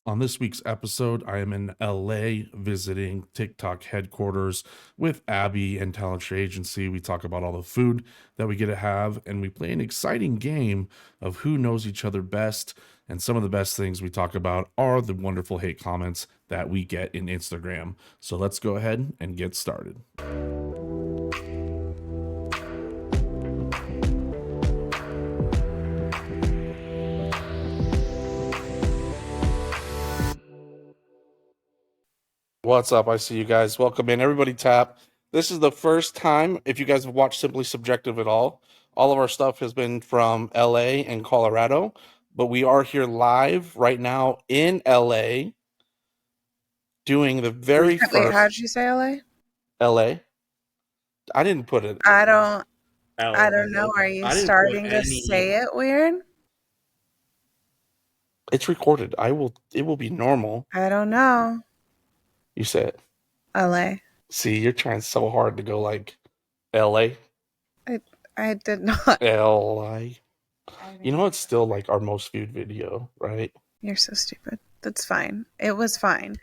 On this week's episode, I am in LA visiting TikTok headquarters with Abby and Talenture Agency. We talk about all the food that we get to have, and we play an exciting game of who knows each other best. And some of the best things we talk about are the wonderful hate comments that we get in Instagram. So let's go ahead and get started. What's up? I see you guys. Welcome in. Everybody tap. This is the first time, if you guys have watched Simply Subjective at all of our stuff has been from LA and Colorado, but we are here live right now in LA doing the very Wait, first how did you say LA? LA. I didn't put it. I don't know. Are you starting to say it weird? It's recorded. It will be normal. I don't know. You say it. LA. See, you're trying so hard to go like LA. I did not. LA. You know, it's still like our most viewed video, right? You're so stupid. That's fine. It was fine.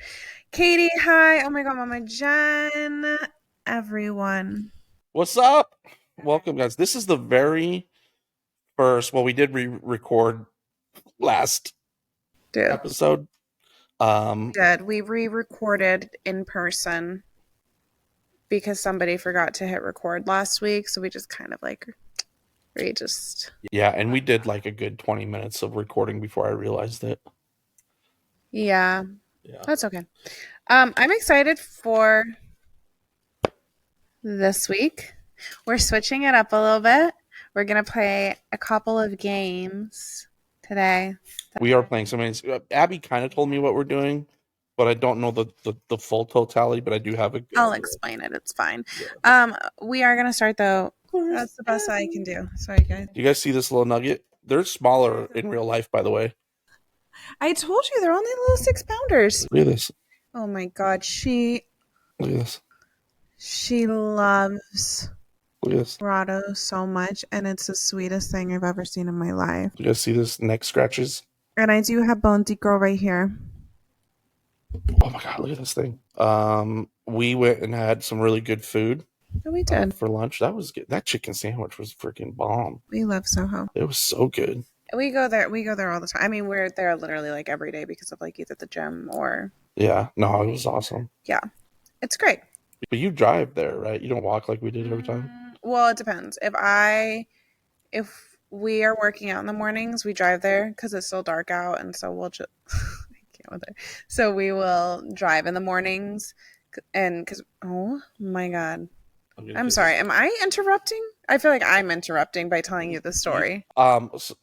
Katie, hi. Oh my god, Mama Jen. Everyone. What's up? Welcome, guys. This is the very first. Well, we did record last episode. We re-recorded in person because somebody forgot to hit record last week, so we just kind of like yeah, and we did like a good 20 minutes of recording before I realized it. Yeah. That's okay. I'm excited for this week. We're switching it up a little bit. We're going to play a couple of games today. We are playing some games. Abby kind of told me what we're doing, but I don't know the full totality, but I do have a... I'll explain it. It's fine. We are going to start, though. That's the best I can do. Sorry, guys. Do you guys see this little nugget? They're smaller in real life, by the way. I told you, they're only little 6-pounders. Look at this. Oh, my God. Look at this. She loves... Look at this. Rado so much, and it's the sweetest thing I've ever seen in my life. You guys see this neck scratches? And I do have Bonesy Girl right here. Oh my god, look at this thing. We went and had some really good food. Oh, we did. For lunch. That was good. That chicken sandwich was freaking bomb. We love Soho. It was so good. We go there all the time. I mean, we're there literally like every day because of like either the gym or... Yeah, no, it was awesome. Yeah, it's great. But you drive there, right? You don't walk like we did every time? Well, it depends. If we are working out in the mornings, we drive there because it's still dark out, and so we'll just... I can't with it. So we will drive in the mornings, and because... Oh my god. I'm sorry. Am I interrupting? I feel like I'm interrupting by telling you the story.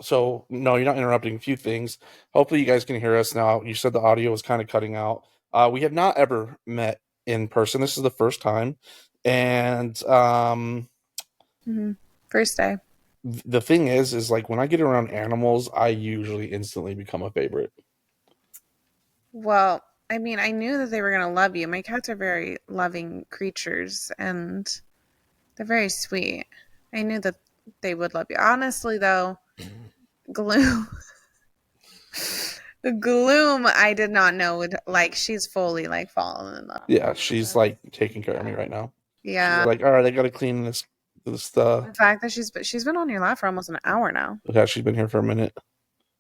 So no, you're not interrupting. A few things. Hopefully you guys can hear us now. You said the audio was kind of cutting out. We have not ever met in person. This is the first time. And first day. The thing is like when I get around animals, I usually instantly become a favorite. Well, I mean, I knew that they were going to love you. My cats are very loving creatures, and they're very sweet. I knew that they would love you. Honestly, though, Gloom, I did not know would, like, she's fully, like, fallen in love. Yeah, she's, like, taking care of me right now. Yeah. She's like, all right, I got to clean this. The fact that she's been on your lap for almost an hour now. Yeah, she's been here for a minute.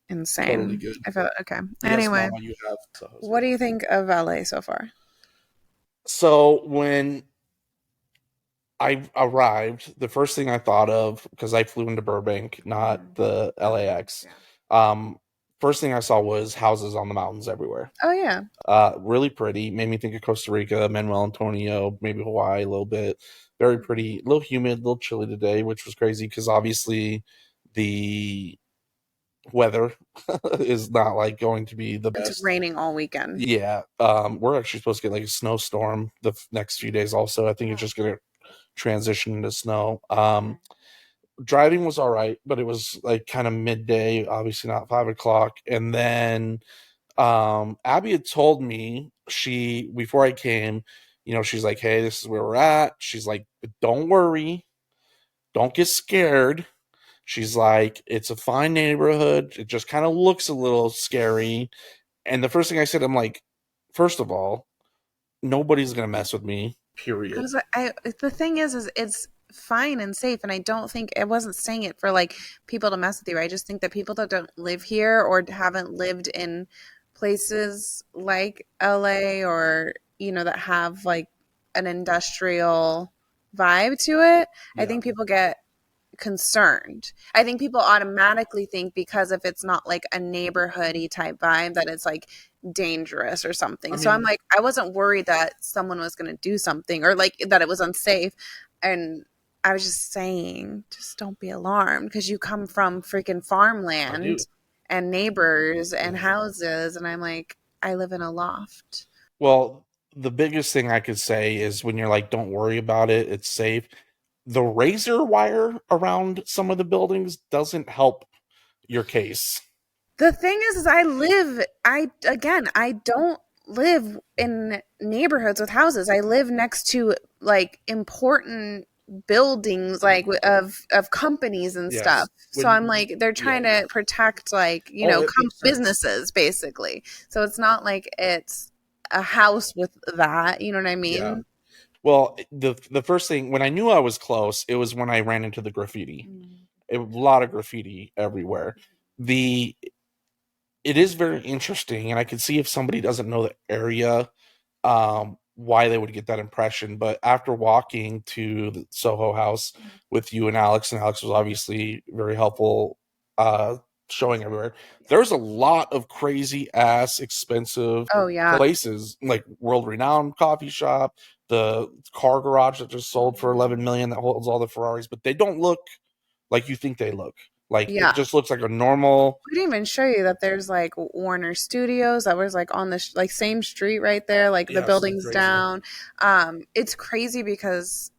Insane. Totally good. I felt okay. Yes, anyway, Mama, what do you think of LA so far? So when I arrived, the first thing I thought of, because I flew into Burbank, not the LAX, first thing I saw was houses on the mountains everywhere. Oh, yeah. Really pretty. Made me think of Costa Rica, Manuel Antonio, maybe Hawaii a little bit. Very pretty. A little humid, a little chilly today, which was crazy because obviously the weather is not like going to be the best. It's raining all weekend. Yeah. We're actually supposed to get like a snowstorm the next few days also. I think it's just going to transition into snow. Driving was all right, but it was like kind of midday, obviously not 5 o'clock. And then Abby had told me before I came, you know, she's like, hey, this is where we're at. She's like, don't worry. Don't get scared. She's like, it's a fine neighborhood. It just kind of looks a little scary. And the first thing I said, I'm like, first of all, nobody's gonna mess with me. Period. Because the thing is it's fine and safe, and I don't think I wasn't saying it for like people to mess with you. I just think that people that don't live here or haven't lived in places like LA or that have like an industrial vibe to it, I Yeah. think people get concerned. I think people automatically think because if it's not like a neighborhoody type vibe that it's like dangerous or something. I So I'm mean, like I wasn't worried that someone was going to do something or like that it was unsafe, and I was just saying just don't be alarmed because you come from freaking I farmland do. and neighbors and Yeah. houses, and I'm like I live in a loft. Well, the biggest thing I could say is when you're like, don't worry about it, it's safe. The razor wire around some of the buildings doesn't help your case. The thing is I don't live in neighborhoods with houses. I live next to like important buildings like of companies and stuff. Yes. So When I'm like they're yeah. trying to protect like, Oh, it makes sense. businesses basically. So it's not like it's a house with that, you know what I Yeah. mean? Well, the first thing when I knew I was close, it was when I ran into the graffiti. Mm. A lot of graffiti everywhere. The It is very interesting, and I can see if somebody doesn't know the area, why they would get that impression. But after walking to the Soho House with you and Alex was obviously very helpful, uh, showing everywhere. There's a lot of crazy ass expensive Oh yeah. places, like world renowned coffee shop, the car garage that just sold for 11 million that holds all the Ferraris, but they don't look like you think they look. Like it Yeah. just looks like a normal. We didn't even show you that there's like Warner Studios that was like on the like same street right there, like the Yes, buildings crazy. down. It's crazy because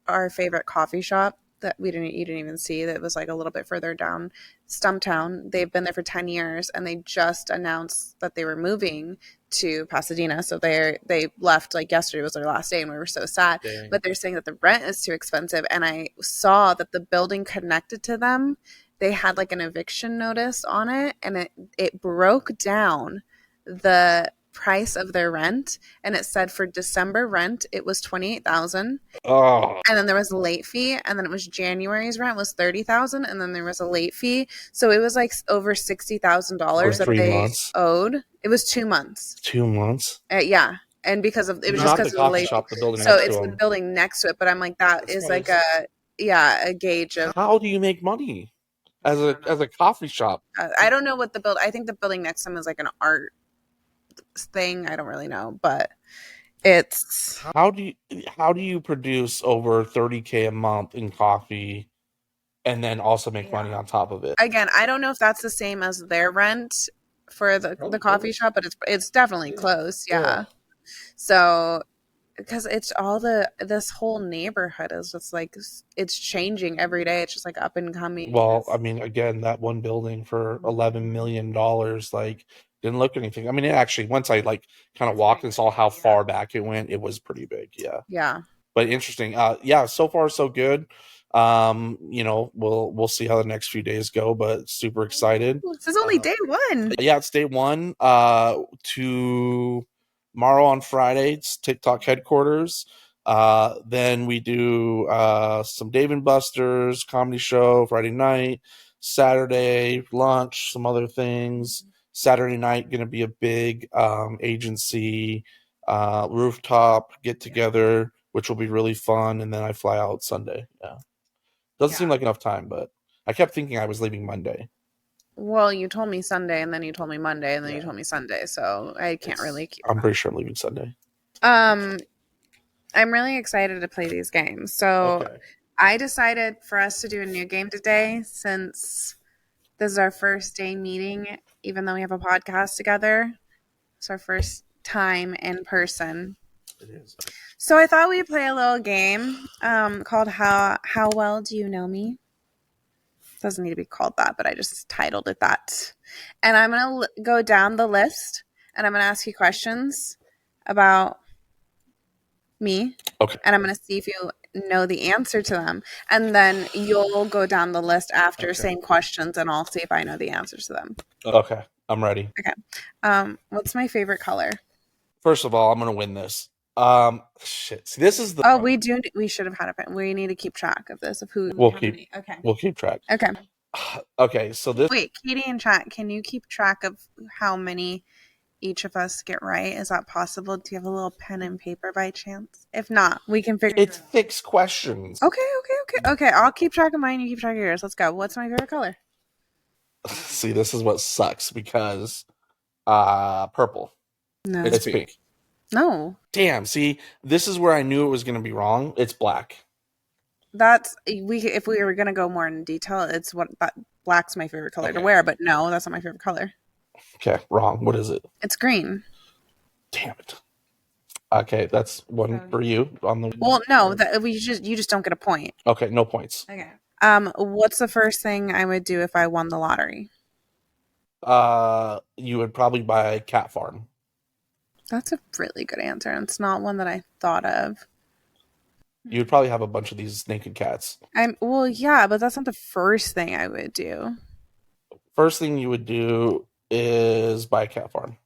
our favorite coffee shop that we didn't you didn't even see that was like a little bit further down Stumptown. They've been there for 10 years and they just announced that they were moving to Pasadena. So they left like yesterday was their last day and we were so sad. Dang. But they're saying that the rent is too expensive and I saw that the building connected to them they had like an eviction notice on it and it broke down the price of their rent and it said for December rent it was 28,000 Oh, and then there was a late fee and then it was January's rent was 30,000 and then there was a late fee so it was like over for $60,000 that three they months, owed. It was 2 months. 2 months. Yeah, and because of it was just Not the because of the coffee late fee. shop, the building So next to it's the them. building next to it but I'm like that It's is probably. like a gauge of How do you make money as a coffee shop? I don't know what the build. I think the building next to him is like an art thing. I don't really know, but it's How do you produce over 30K a month in coffee and then also make yeah. money on top of it? Again, I don't know if that's the same as their rent for the Probably coffee close. shop, but it's definitely Yeah. close. Oh. Yeah. So because it's all this whole neighborhood is just like it's changing every day. It's just like up and coming. Well, I mean, again, that one building for $11 million, like, didn't look anything. I mean, it actually, once I like kind of walked and saw how far back it went, it was pretty big. Yeah. Yeah. But interesting. Yeah, so far so good. We'll see how the next few days go, but super excited. This is only day one. Yeah, it's day one. Tomorrow on Friday, it's TikTok headquarters. Then we do some Dave and Buster's comedy show Friday night. Saturday lunch, some other things. Saturday night gonna be a big agency rooftop get together, which will be really fun. And then I fly out Sunday. Yeah, doesn't seem Yeah. like enough time, but I kept thinking I was leaving Monday. Well, you told me Sunday, and then you told me Monday, and then you Yeah, told me Sunday, so I can't it's. really keep I'm track. pretty sure I'm leaving Sunday. Um, I'm really excited to play these games. So Okay. I decided for us to do a new game today since this is our first day meeting, even though we have a podcast together. It's our first time in person. It is. So I thought we'd play a little game called How Well Do You Know Me? It doesn't need to be called that, but I just titled it that. And I'm going to go down the list and I'm going to ask you questions about me Okay. and I'm going to see if you know the answer to them. And then you'll go down the list after Okay. saying questions and I'll see if I know the answers to them. Okay. I'm ready. Okay. What's my favorite color? First of all, I'm gonna win this. Shit. See, this is the Oh, we should have had a pen. We need to keep track of this of who we'll how keep many. Okay. we'll keep track. Okay. Okay, so this Wait, Katie in chat, can you keep track of how many each of us get right? Is that possible? Do you have a little pen and paper by chance? If not, we can figure it it's out. 6 questions. Okay. I'll keep track of mine. You keep track of yours. Let's go. What's my favorite color? See, this is what sucks because purple. No. It's pink. No. Damn, see, this is where I knew it was gonna be wrong. It's black. That's we if we were gonna go more in detail, it's what that black's my favorite color to Okay. wear, but no, that's not my favorite color. Okay, wrong. What is it? It's green. Damn it. Okay, that's one for you on the Well, no, that you just don't get a point. Okay, no points. Okay. What's the first thing I would do if I won the lottery? You would probably buy a cat farm. That's a really good answer, and it's not one that I thought of. You would probably have a bunch of these naked cats. Well, yeah, but that's not the first thing I would do. First thing you would do is buy a cat farm.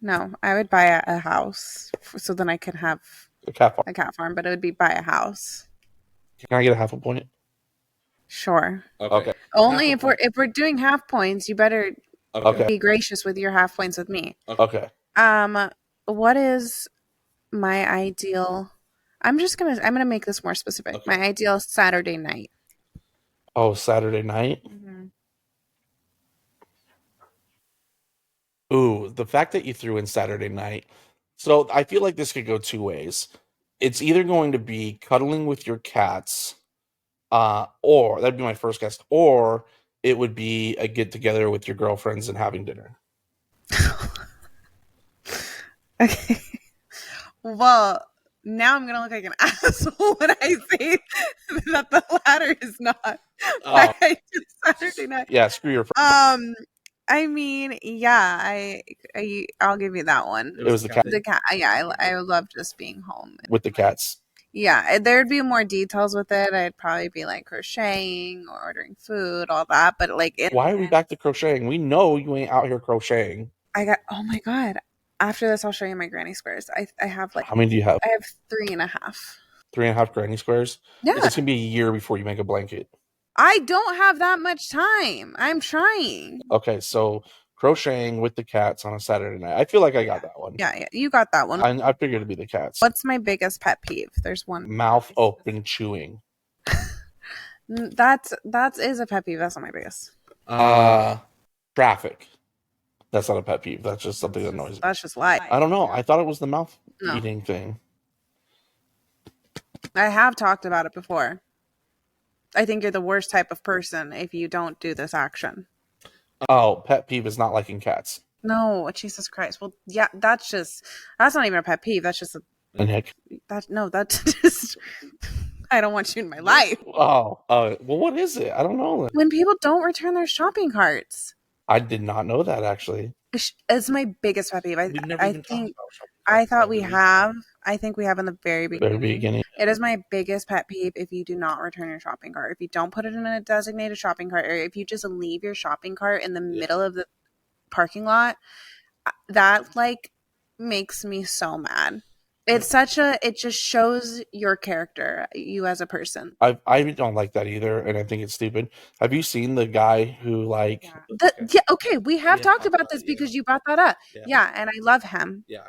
No, I would buy a house so then I could have A cat farm. a cat farm, but it would be buy a house. Can I get a half a point? Sure. Okay. Only if we're doing half points, you better Okay. be gracious with your half points with me. Okay. What is my ideal? I'm gonna make this more specific. Okay. My ideal Saturday night. Oh, Saturday night? Ooh, the fact that you threw in Saturday night. So I feel like this could go two ways. It's either going to be cuddling with your cats, or that'd be my first guess, or it would be a get together with your girlfriends and having dinner. Okay. Well, now I'm gonna look like an asshole when I say that the latter is not my ideal Saturday night. Yeah, screw your friend. I mean, yeah, I'll give you that one. It was the cat The cat, yeah, I love just being home. with the cats. Yeah, there'd be more details with it. I'd probably be like crocheting or ordering food, all that. But like, Why are we back to crocheting? We know you ain't out here crocheting. oh my God. After this, I'll show you my granny squares. I have like, How many do you have? I have 3.5. 3.5 granny squares? Yeah. It's gonna be a year before you make a blanket. I don't have that much time. I'm trying. Okay, so crocheting with the cats on a Saturday night. I feel like I got that one. Yeah, you got that one. I figured it'd be the cats. What's my biggest pet peeve? There's one. Mouth open chewing. That is a pet peeve. That's not my biggest. Traffic. That's not a pet peeve. That's just something that annoys me. That's just life. I don't know. I thought it was the mouth eating thing. I have talked about it before. I think you're the worst type of person if you don't do this action. Oh, pet peeve is not liking cats. No, Jesus Christ. Well, yeah, that's not even a pet peeve. That's just And heck. That's just, I don't want you in my life. Oh, well, what is it? I don't know. When people don't return their shopping carts. I did not know that, actually. It's my biggest pet peeve. I think we have in the very beginning. It is my biggest pet peeve if you do not return your shopping cart. If you don't put it in a designated shopping cart, or if you just leave your shopping cart in the middle of the parking lot, that like makes me so mad. It just shows your character, you as a person. I don't like that either, and I think it's stupid. Have you seen the guy who like? Okay, we have talked about this because you brought that up. Yeah, and I love him. Yeah.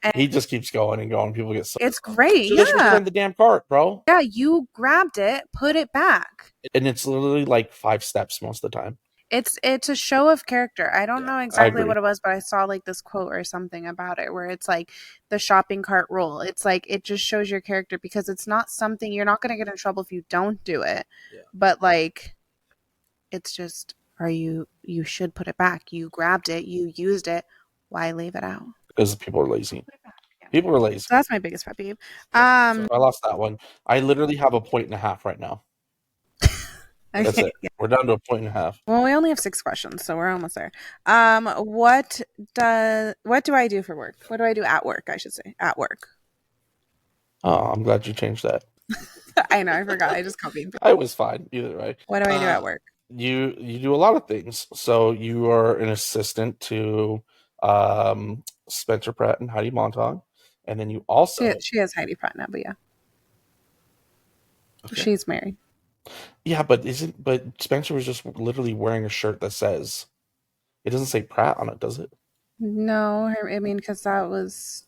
And he just keeps going and going. People get so. It's great. So just return the damn cart, bro. Yeah, you grabbed it, put it back. And it's literally like 5 steps most of the time. It's a show of character. I don't know exactly what it was, but I saw like this quote or something about it where it's like the shopping cart rule. It's like it just shows your character because it's not something you're not going to get in trouble if you don't do it. Yeah. But like it's just you should put it back. You grabbed it, you used it. Why leave it out? Because people are lazy. People are lazy. So that's my biggest pet peeve. So I lost that one. I literally have 1.5 points right now. Okay, that's it. Yeah. We're down to 1.5 points. Well, we only have 6 questions, so we're almost there. What do I do for work? What do I do at work? I should say at work. Oh, I'm glad you changed that. I know, I forgot. I just copied. I was fine either way. What do I do at work? you do a lot of things. So you are an assistant to Spencer Pratt and Heidi Montag, and then you She also she has Heidi Pratt now, but yeah, okay. she's married. Yeah, but Spencer was just literally wearing a shirt that says it doesn't say Pratt on it, does it? No, I mean, because that was.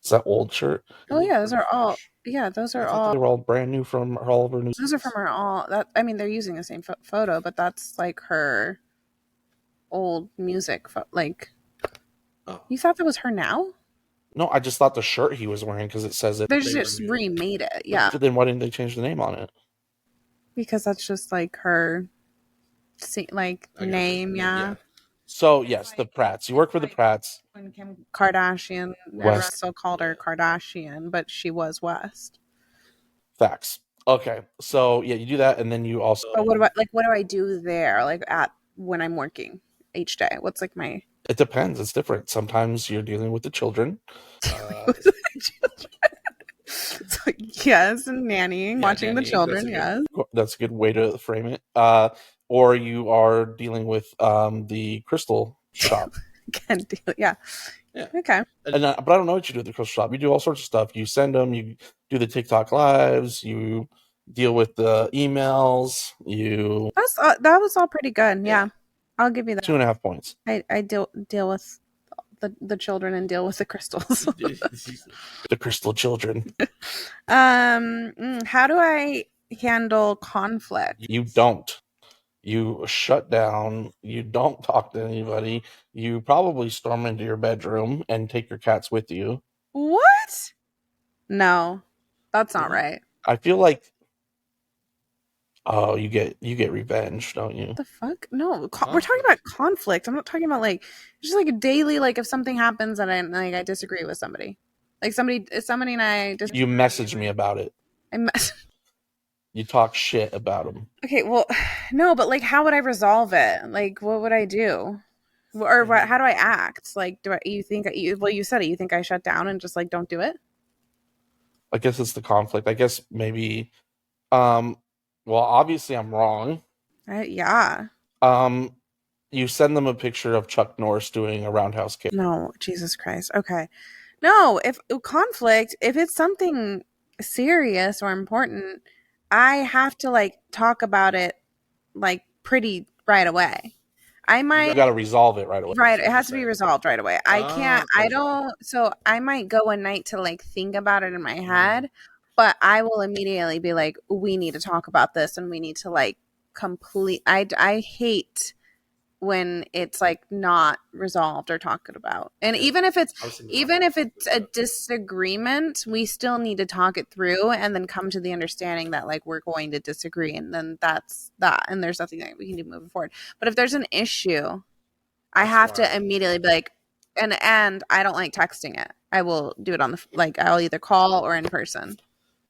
It's that old shirt. It Oh looked yeah, those pretty are all. fresh. Yeah, those I are thought they all. were all brand new from all of her new Those are from scenes. her all. That I mean, they're using the same photo, but that's like her old music. Like Oh. you thought that was her now? No, I just thought the shirt he was wearing because it says it. They They were just new. remade it. But Yeah, then why didn't they change the name on it? because that's just like her, like I got you. name. Yeah, So yes, the Pratts. You work for the Pratts. when Kim Kardashian, everyone West still called her Kardashian, but she was West. facts. Okay, so yeah, you do that, and then you also. But what do I do there? Like at when I'm working each day? What's like my It depends. It's different. Sometimes you're dealing with the children. So, yes, and nannying, watching the children. Yes, That's a good way to frame it. Or you are dealing with the crystal shop. can do. Yeah. Yeah. Okay. But I don't know what you do at the crystal shop. You do all sorts of stuff. You send them. You do the TikTok lives. You deal with the emails. You That was all pretty good. yeah, Yeah, I'll give you that. 2.5 points. I deal with the children and deal with the crystals. The crystal children. How do I handle conflict? You don't. You shut down. You don't talk to anybody. You probably storm into your bedroom and take your cats with you. What? No, that's not Yeah. right. I feel like oh, you get revenge, don't you? The fuck? No, we're talking about conflict. I'm not talking about like just like a daily like if something happens and I disagree with somebody, like somebody and I disagree. You message me about it. I mess. You talk shit about them. Okay, well, no, but like, how would I resolve it? Like, what would I do? Or what, how do I act? Like, you think well, you said it. You think I shut down and just like don't do it? I guess it's the conflict. I guess maybe um well, obviously I'm wrong. Yeah. Um you send them a picture of Chuck Norris doing a roundhouse kick. No, Jesus Christ. Okay. No, if conflict, if it's something serious or important, I have to like talk about it like pretty right away. I You might got to resolve it right away. Right, it has to be resolved right away. I can't I don't so I might go a night to like think about it in my head, but I will immediately be like, we need to talk about this and we need to like complete I hate when it's like not resolved or talked about. And even if it's a disagreement, we still need to talk it through and then come to the understanding that like we're going to disagree and then that's that and there's nothing that we can do moving forward. But if there's an issue, I have to immediately be like, and I don't like texting it. I will do it on the like I'll either call or in person.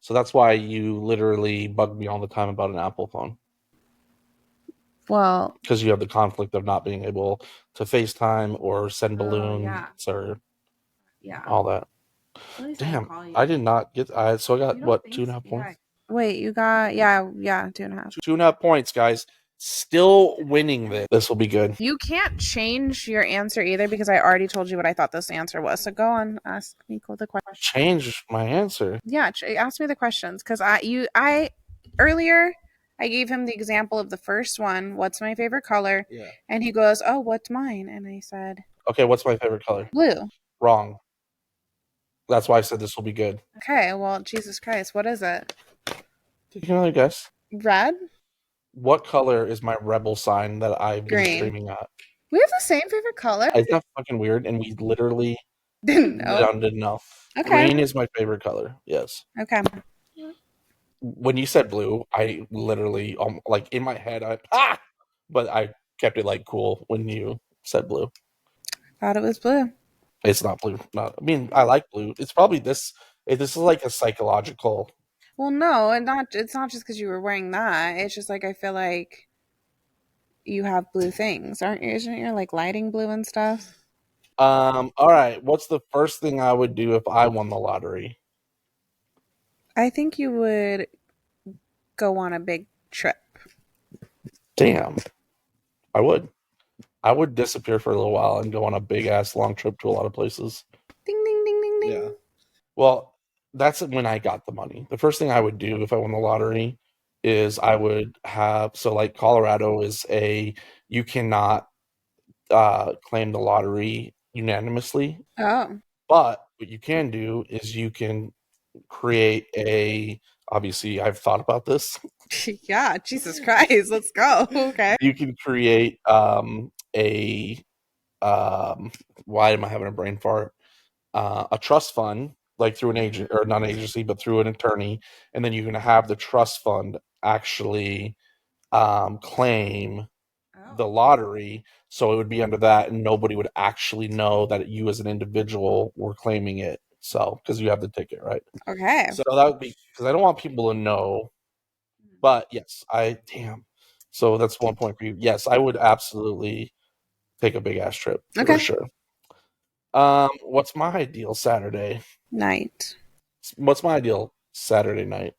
So that's why you literally bug me all the time about an Apple phone. Well, Because you have the conflict of not being able to FaceTime or send balloons yeah, or yeah. all that. At least I Damn, call you. I did not get. So I got You don't what think two and a so? half Yeah. points. Wait, you got yeah 2.5. 2.5 points, guys. Still winning this. This will be good. You can't change your answer either because I already told you what I thought this answer was. So go on, ask me the question. Change my answer. Yeah, ask me the questions because I earlier I gave him the example of the first one. What's my favorite color? Yeah. And he goes, "Oh, what's mine?" And I said, Okay, what's my favorite color? "Blue." Wrong. That's why I said this will be good. Okay, well, Jesus Christ, what is it? Take another guess. Red? What color is my rebel sign that I've been Green. screaming at? We have the same favorite color? Is that fucking weird? And we literally Didn't know. didn't know. Okay. Green is my favorite color. Yes. Okay. When you said blue, I literally like in my head but I kept it like cool when you said blue. Thought it was blue. It's not blue. Not. I mean, I like blue. It's probably this. This is like a psychological. Well, no, and not it's not just because you were wearing that. It's just like I feel like you have blue things, aren't you? Isn't your like lighting blue and stuff? All right. What's the first thing I would do if I won the lottery? I think you would go on a big trip. Damn, I would. I would disappear for a little while and go on a big ass long trip to a lot of places. Ding ding ding ding ding. Yeah. Well, that's when I got the money. The first thing I would do if I won the lottery is I would have so like Colorado is a you cannot claim the lottery unanimously, Oh. but what you can do is you can create a obviously I've thought about this. Yeah, Jesus Christ. Let's go. Okay. You can create a um why am I having a brain fart? A trust fund, like through an agent or not an agency, but through an attorney, and then you're going to have the trust fund actually claim the Oh. lottery. So it would be under that, and nobody would actually know that you as an individual were claiming it. So because you have the ticket, right? Okay. So that would be because I don't want people to know. But yes, I damn. So that's one point for you. Yes, I would absolutely take a big ass trip for Okay. sure. What's my ideal Saturday? Night. What's my ideal Saturday night?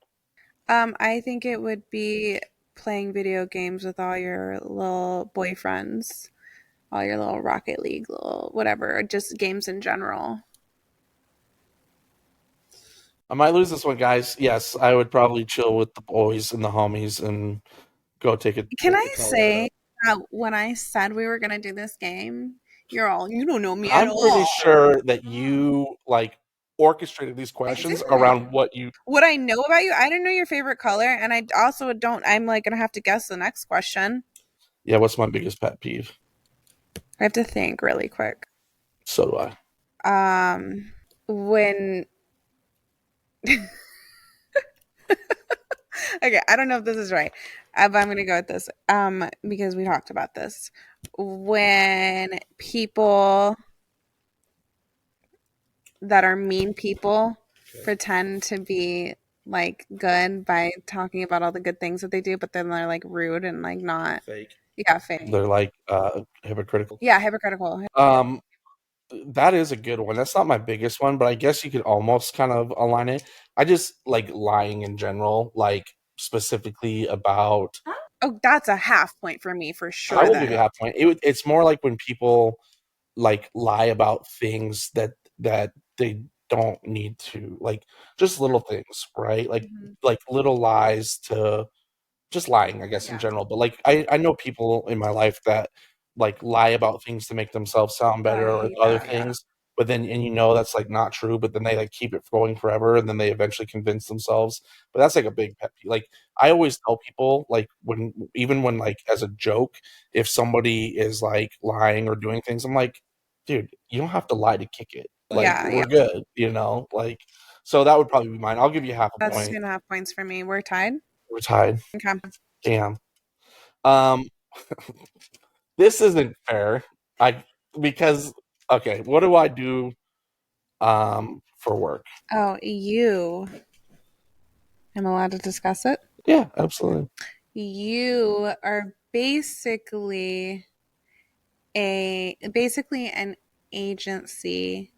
I think it would be playing video games with all your little boyfriends, all your little Rocket League, little whatever, just games in general. I might lose this one, guys. Yes, I would probably chill with the boys and the homies and go take a Can trip I to say Colorado. that when I said we were gonna do this game, you're all, you don't know me at I'm pretty all. sure that you like orchestrated these I questions did. around what you. What I know about you, I didn't know your favorite color, and I also don't. I'm like gonna have to guess the next question. Yeah, what's my biggest pet peeve? I have to think really quick. So do I. When okay, I don't know if this is right, but I'm gonna go with this. Because we talked about this. When people that are mean people Okay. pretend to be like good by talking about all the good things that they do, but then they're like rude and like not, Fake. yeah, fake. They're like hypocritical. Yeah, hypocritical. Um, that is a good one. That's not my biggest one, but I guess you could almost kind of align it. I just like lying in general, like specifically about. Oh, that's a half point for me for I sure will give you then. a half point. It's more like when people like lie about things that they don't need to, like just little things, right? Mhm. Like little lies to just lying, I guess, in Yeah. general. But like I know people in my life that like lie about things to make themselves sound better or other Yeah. things, but then and that's like not true, but then they like keep it going forever and then they eventually convince themselves. But that's like a big pet peeve. Like I always tell people, like when even when like as a joke, if somebody is like lying or doing things, I'm like, dude, you don't have to lie to kick it. Like Yeah, yeah. we're good, like so that would probably be mine. I'll give you half a That's two point. and a half points for me. We're tied. We're tied. Okay. Damn. Um, this isn't fair. I because okay, what do I do for work? Oh, you. I'm allowed to discuss it. Yeah, absolutely. You are basically an agency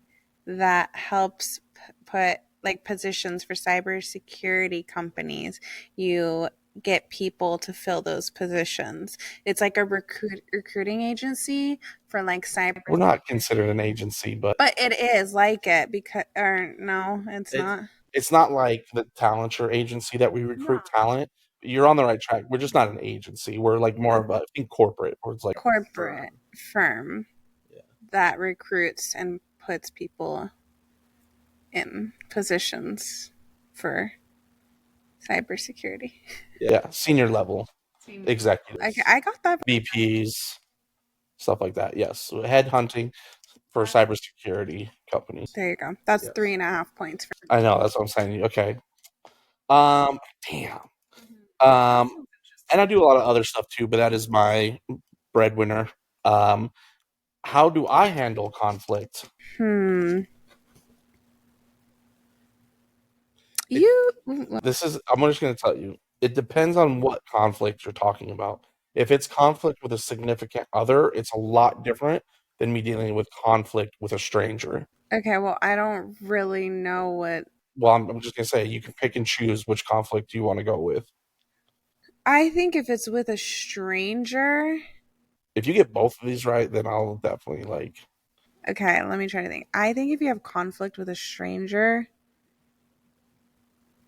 that helps put like positions for cybersecurity companies. You get people to fill those positions. It's like a recruiting agency for like cyber, We're not considered an agency, but but it is like it because or no, it's it not. it's not like the Talenture agency that we recruit talent. You're on the right track. We're just not an agency. We're like more of a I think corporate, where it's like Corporate firm. firm Yeah. that recruits and puts people in positions for cybersecurity. Yeah, senior level Okay, executives, I got that. VPs, stuff like that. Yes, so head hunting for cybersecurity companies. There you go. That's Yes, 3.5 points for I know. That's what I'm saying. Okay. Um, damn. Um, and I do a lot of other stuff too, but that is my breadwinner. Um, how do I handle conflict? hmm. It, You I'm just going to tell you, it depends on what conflict you're talking about. If it's conflict with a significant other, it's a lot different than me dealing with conflict with a stranger. okay? Well, I don't really know what. Well, I'm just going to say you can pick and choose which conflict you want to go with. I think if it's with a stranger, If you get both of these right, then I'll definitely like. okay, let me try to think. I think if you have conflict with a stranger,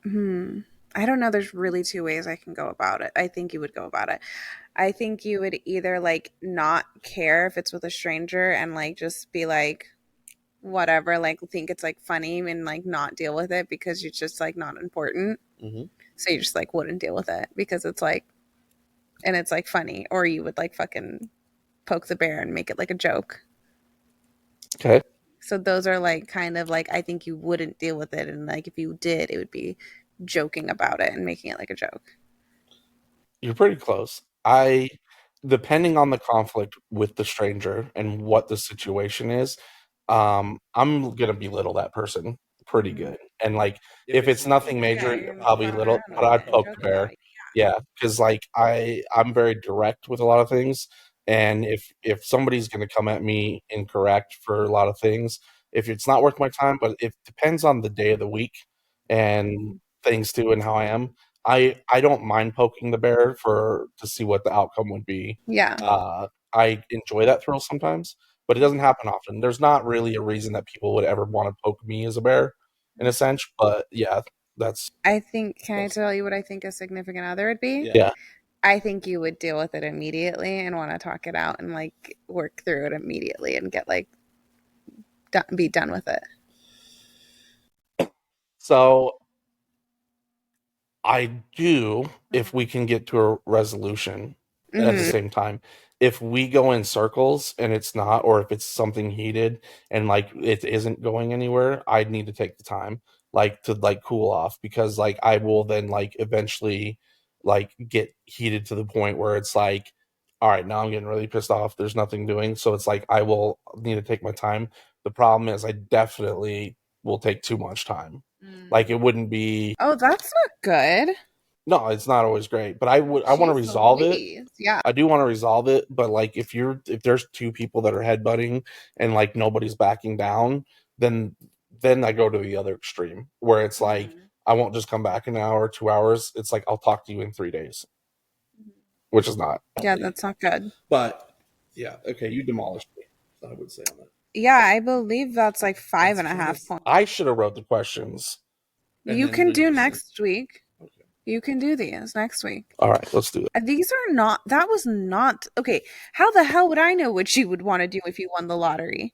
hmm, I don't know. There's really two ways I can go about it. I think you would go about it. I think you would either like not care if it's with a stranger and like just be like, whatever, like think it's like funny and like not deal with it because it's just like not important. Mhm. So you just like wouldn't deal with it because it's like, and it's like funny, or you would like fucking poke the bear and make it like a joke. Okay, So those are like kind of like I think you wouldn't deal with it, and like if you did, it would be joking about it and making it like a joke. you're pretty close. Depending on the conflict with the stranger and what the situation is, I'm gonna belittle that person pretty Mm-hmm. good. And like, if it's nothing Yeah, major, you're gonna make probably fun of little, it but and I'd poke the joke about bear. it. Yeah, because like I'm very direct with a lot of things, and if somebody's gonna come at me incorrect for a lot of things, if it's not worth my time, but it depends on the day of the week and things too, and how I am. I don't mind poking the bear for to see what the outcome would be. Yeah. I enjoy that thrill sometimes, but it doesn't happen often. There's not really a reason that people would ever want to poke me as a bear, in a sense. But yeah, that's I think, can I tell you what I think a significant other would be? yeah. I think you would deal with it immediately and want to talk it out and like work through it immediately and get like be done with it. So I do if we Mm-hmm. can get to a resolution at the Mm-hmm. same time. If we go in circles and it's not, or if it's something heated and like it isn't going anywhere, I'd need to take the time like to like cool off because like I will then like eventually like get heated to the point where it's like, all right, now I'm getting really pissed off. There's nothing doing. So it's like I will need to take my time. The problem is I definitely will take too much time. Like it wouldn't be Oh, that's not good. no, it's not always great, but I want to Jeez resolve it. Louise. Yeah. I do want to resolve it, but like if there's two people that are headbutting and like nobody's backing down, then I go to the other extreme where it's like Mm-hmm. I won't just come back in an hour, 2 hours. It's like I'll talk to you in 3 days, which is not Yeah, healthy. that's not good. But yeah, okay, you demolished me. I would say on that. Yeah, I believe that's like five That's and a five. half points. I should have wrote the questions and You then can we do just next week. okay. You can do these next week. All right, let's do it. These are not, that was not, okay. How the hell would I know what you would want to do if you won the lottery?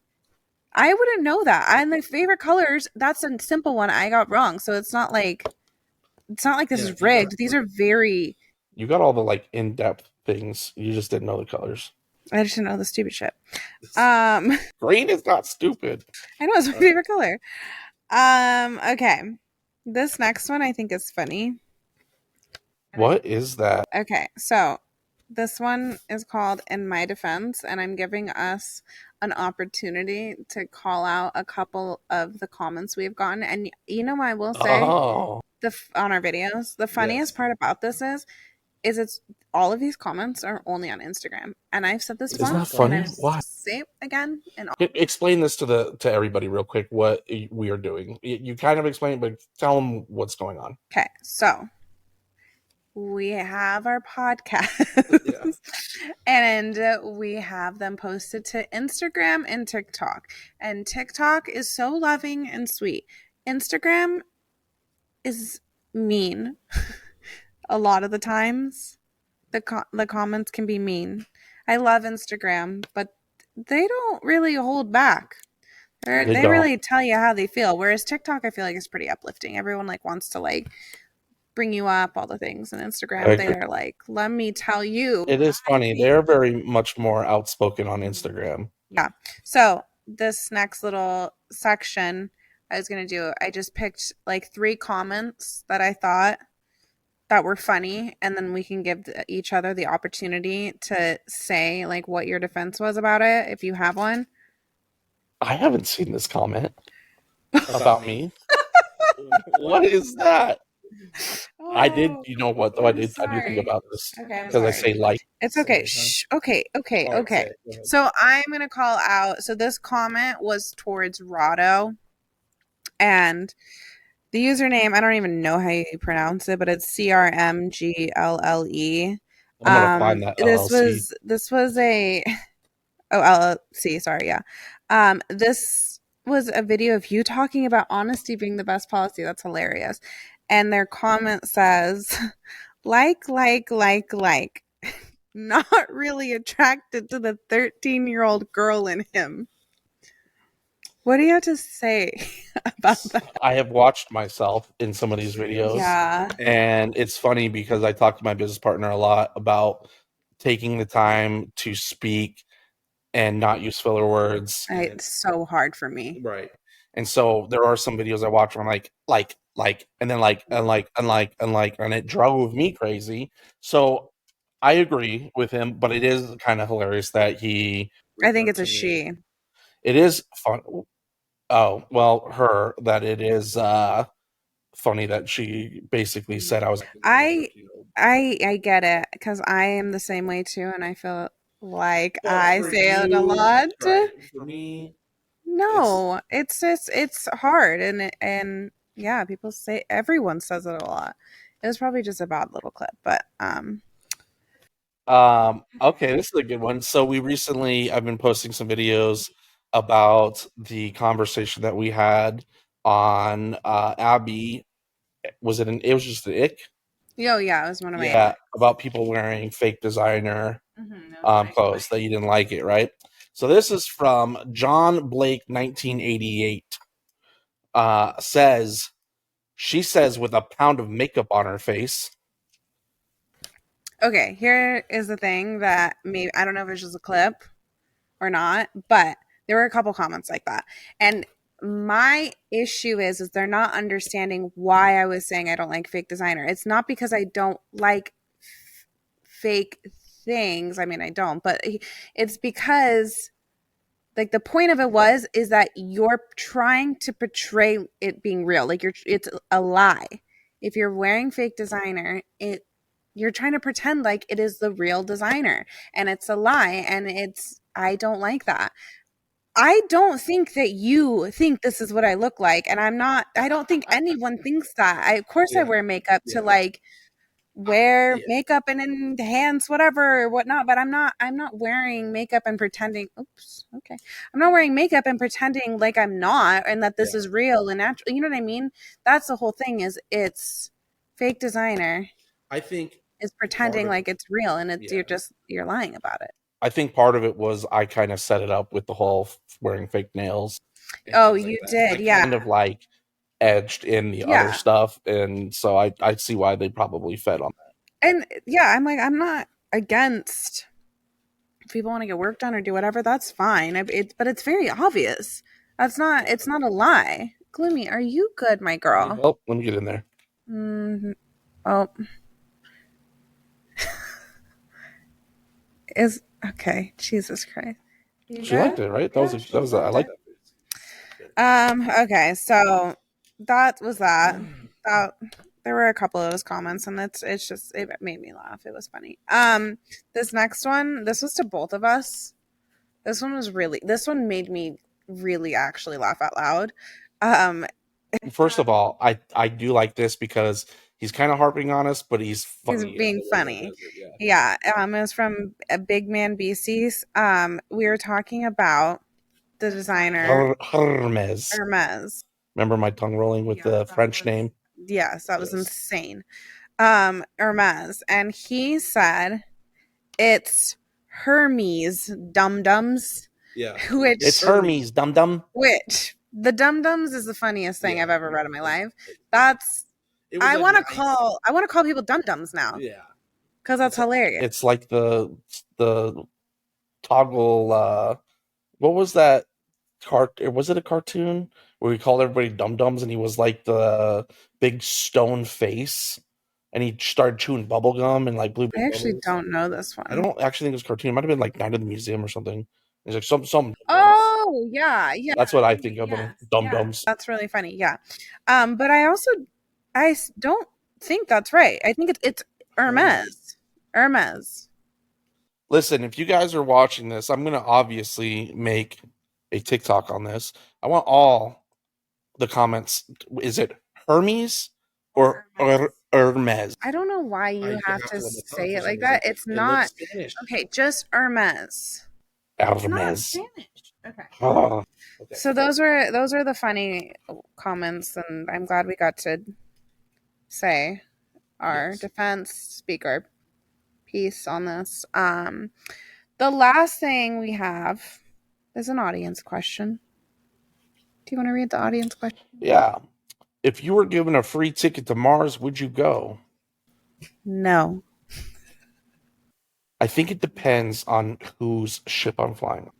I wouldn't know that. And the favorite colors, that's a simple one I got wrong. So it's not like this Yeah, is rigged. These are very, you got all the like in-depth things. You just didn't know the colors. I just didn't know the stupid shit. Um, Green is not stupid. I know it's my favorite color. Okay. This next one I think is funny. What is that? Okay, so this one is called In My Defense, and I'm giving us an opportunity to call out a couple of the comments we've gotten. And you know, I will say Oh, on our videos, the funniest part about this is it's all of these comments are only on Instagram, and I've said this isn't that once, and funny? I Why? say it again. And Explain this to the to everybody real quick. What we are doing? You kind of explain, but tell them what's going on. okay, so we have our Yeah. podcasts and we have them posted to Instagram and TikTok. And TikTok is so loving and sweet. Instagram is mean a lot of the times. The comments can be mean. I love Instagram, but they don't really hold back. They They don't. really tell you how they feel. Whereas TikTok, I feel like is pretty uplifting. Everyone like wants to like bring you up, all the things. And I Instagram, agree. they're like, let me tell you It what is I funny. feel. They're very much more outspoken on Instagram. Yeah. So this next little section I was gonna do, I just picked like three comments that I thought that were funny, and then we can give each other the opportunity to say like what your defense was about it if you have one. I haven't seen this comment about me. What is that? I did. Oh, You know what though? I'm I do think sorry. about this Okay, I'm because I sorry. say like. It's okay. Shh. Okay, okay, All right, say okay. it. Go ahead. So I'm gonna call out. So this comment was towards Rado, and The username, I don't even know how you pronounce it, but it's CRMGLLE. I'm gonna find that LLC. This was a oh, LLC, sorry, yeah. This was a video of you talking about honesty being the best policy. That's hilarious. And their comment says, like, not really attracted to the 13-year-old girl in him. What do you have to say about that? I have watched myself in some of these videos, Yeah, and it's funny because I talk to my business partner a lot about taking the time to speak and not use filler words. it's so hard for me. Right. And so there are some videos I watch where I'm like, and then and it drove me crazy. So I agree with him, but it is kind of hilarious that he I think referred it's a to me. she. It is fun. Oh, well, her, that it is funny that she basically said I was acting like a I 13-year-old. I get it because I am the same way too, and I feel like But I for say it a you, lot. right? For me, it's No, it's just it's hard, and yeah, people say everyone says it a lot. It was probably just a bad little clip, but okay, this is a good one. So we recently I've been posting some videos about the conversation that we had on Abby. Was it it was just an ick? yo, yeah, it was one of my. Yeah, about people wearing fake designer Mhm, that was funny. clothes that you didn't like it, right? So this is from John Blake 1988. Says she says with a pound of makeup on her face. Okay, here is the thing that maybe I don't know if it's just a clip or not, but there were a couple comments like that. And my issue is they're not understanding why I was saying I don't like fake designer. It's not because I don't like fake things. I mean, I don't, but it's because like the point of it was is that you're trying to portray it being real. Like it's a lie. If you're wearing fake designer, it you're trying to pretend like it is the real designer and it's a lie and it's I don't like that. I don't think that you think this is what I look like and I don't think anyone thinks that. Of course I Yeah, wear makeup to yeah, like wear yeah, makeup and in hands whatever or whatnot, but I'm not wearing makeup and pretending oops okay I'm not wearing makeup and pretending like I'm not and that this yeah. is real and natural, you know what I mean? That's the whole thing is it's fake designer I think is part pretending of like it's real and it's yeah. you're lying about it. I think part of it was I kind of set it up with the whole wearing fake nails and Oh, things like you that. I did, yeah. kind of like edged in the other Yeah, stuff, and so I see why they probably fed on that. and yeah, I'm like I'm not against if people want to get work done or do whatever, that's fine. But it's very obvious. That's not. It's not a lie. Gloomy, are you good, my You need girl? help? Let me get in there. Mm, oh, is okay. Jesus Christ, you She liked good? it, right? Yeah, That she was I loved like it. that face. Okay, so that was that. That there were a couple of those comments, and it's just it made me laugh. It was funny. This next one, this was to both of us. This one made me really actually laugh out loud. Um, First of all, I do like this because he's kind of harping on us, but he's he's funny in being the way he funny. does it. Yeah. Yeah, it was from a Big Man BC's. We were talking about the designer Hermes. Hermes. Remember my tongue rolling with the French name? Yes, that was Yes. insane. Hermes, and he said it's Hermes dum dums, Yeah. It's which Hermes, dum dum. which the dum dums is the funniest thing I've Yeah. ever read in my life. That's It was a nice. I want to call people dum dums now Yeah. because that's It's hilarious. it's like the toggle. What was that? Was it a cartoon where we called everybody dum dums, and he was like the big stone face, and he started chewing bubble gum and like blew I big actually bubbles. don't know this I one. don't actually think it was a cartoon. It might have been like Night of the Museum or something. It's like some dum dums. Oh yeah, yeah, That's what I think of them. Dum dums. that's really funny. Yeah, but I also don't think that's right. I think it's Hermes. Hermes. Hermes. Listen, if you guys are watching this, I'm gonna obviously make a TikTok on this. I want all the comments. Is it Hermes or Hermes? I don't know why you have to say it like that. It's not okay. Just Hermes. It's not Hermes. Spanish. Okay. Ah, okay. So those are the funny comments, and I'm glad we got to say our Yes. defense, speak our piece on this. The last thing we have is an audience question. Do you want to read the audience question? Yeah. If you were given a free ticket to Mars, would you go? No, I think it depends on whose ship I'm flying.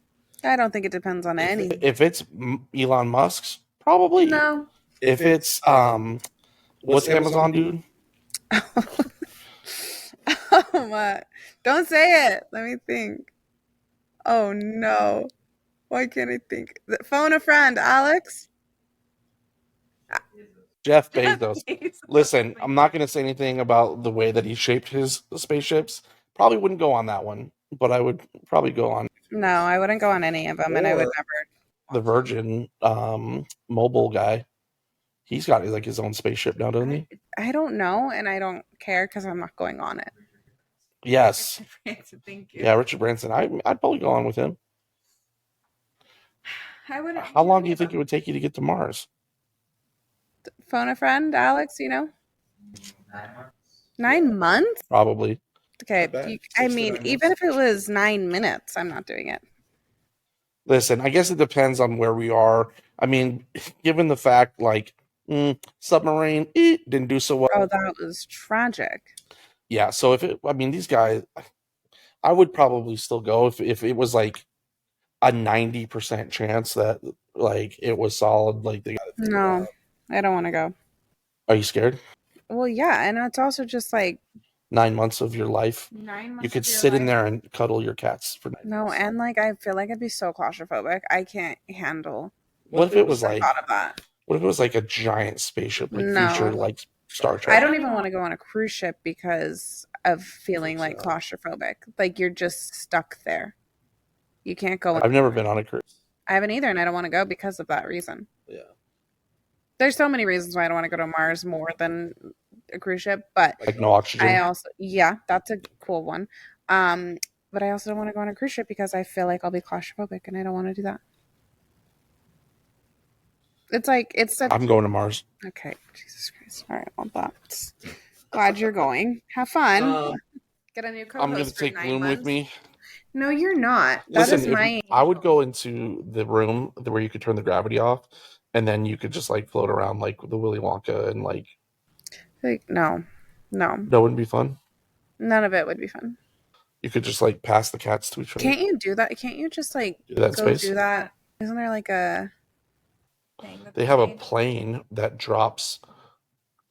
I don't think it depends on any. If it's Elon Musk's, probably. No. If it's what's Amazon dude? Oh my. Don't say it. Let me think. Oh no. Why can't I think? Phone a friend, Alex. Jeff Bezos. Listen, I'm not going to say anything about the way that he shaped his spaceships. Probably wouldn't go on that one, but I would probably go on No, I wouldn't go on any of them, and I would never. the Virgin mobile guy. He's got like his own spaceship now, doesn't he? I don't know, and I don't care because I'm not going on it. Yes. Thank you. Yeah, Richard Branson. I'd probably go on with him. I would. How long do you think it would take you to get to Mars? Phone a friend, Alex. 9 months. Probably. Okay. I mean, even if it was 9 minutes, I'm not doing it. Listen, I guess it depends on where we are. I mean, given the fact, like, submarine didn't do so well. Oh, that was tragic. Yeah, so I mean, these guys, I would probably still go if it was like a 90% chance that like it was solid. Like they got it. No, I don't want to go. Are you scared? Well, yeah, and it's also just like 9 months of your life, 9 months. you could sit in there and cuddle your cats for 9 No, months. and like I feel like I'd be so claustrophobic. I can't handle What if it was the like thought of that. what if it was like a giant spaceship, like No. future like Star Trek? I don't even want to go on a cruise ship because of feeling like claustrophobic. Like you're just stuck there. You can't go. I've never been on a cruise. I haven't either, and I don't want to go because of that reason. Yeah. There's so many reasons why I don't want to go to Mars more than a cruise ship, but Like no oxygen. I also, yeah, that's a cool one. But I also don't want to go on a cruise ship because I feel like I'll be claustrophobic, and I don't want to do that. It's like I'm going to Mars. Okay, Jesus Christ. All right, well, that's glad you're going. Have fun. Get a new co-host. I'm going to for take 9 Bloom with months. me. No, you're not. Listen, I would go into the room where you could turn the gravity off, and then you could just like float around like the Willy Wonka and like no. that wouldn't be fun. None of it would be fun. You could just like pass the cats to each other. Can't you do that? Can't you just like Do that in go space? do that? Isn't there like a thing that They have a plane that drops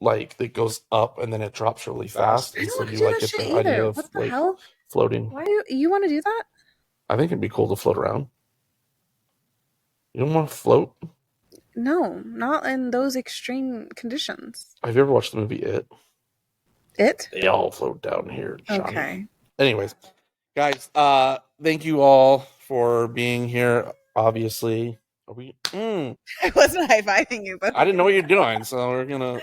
like that goes up and then it drops really fast. I And don't so want to you do like that get shit the either. idea of What the like hell? floating. Why do you want to do that? I think it'd be cool to float around. You don't want to float? No, not in those extreme conditions. Have you ever watched the movie It? It? They all float down here, Johnny. Okay. Anyways, guys, thank you all for being here. Obviously, are we? I wasn't high fiving you, but I didn't know what you're doing, so we're gonna.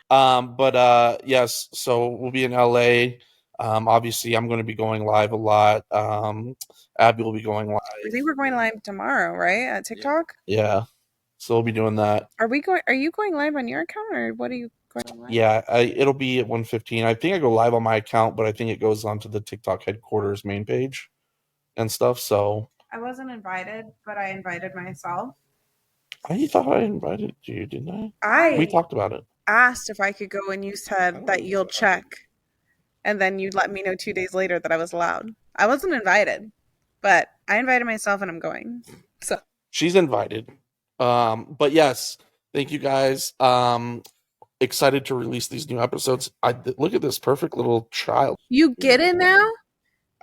But yes, so we'll be in LA. Obviously, I'm going to be going live a lot. Abby will be going live. I think we're going live tomorrow, right? At TikTok. Yeah, so we'll be doing that. Are you going live on your account, or what are you going live? Yeah, it'll be at 1:15. I think I go live on my account, but I think it goes onto the TikTok headquarters main page and stuff. So I wasn't invited, but I invited myself. I thought I invited you, didn't I? We talked about it. Asked if I could go, and you said that you'll check, and then you let me know 2 days later that I was allowed. I wasn't invited, but I invited myself, and I'm going. So she's invited. But yes, thank you guys. Excited to release these new episodes. Look at this perfect little child. You get it now?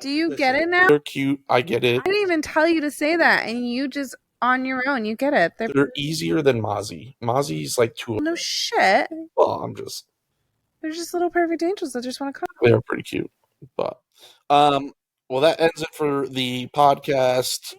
Do you get it now? They're cute. I get it. I didn't even tell you to say that, and you just on your own. You get it. They're easier than Mozzie. Mozzie's like two. No shit. Well, I'm just. They're just little perfect angels that just want to come. They're pretty cute, but well, that ends it for the podcast.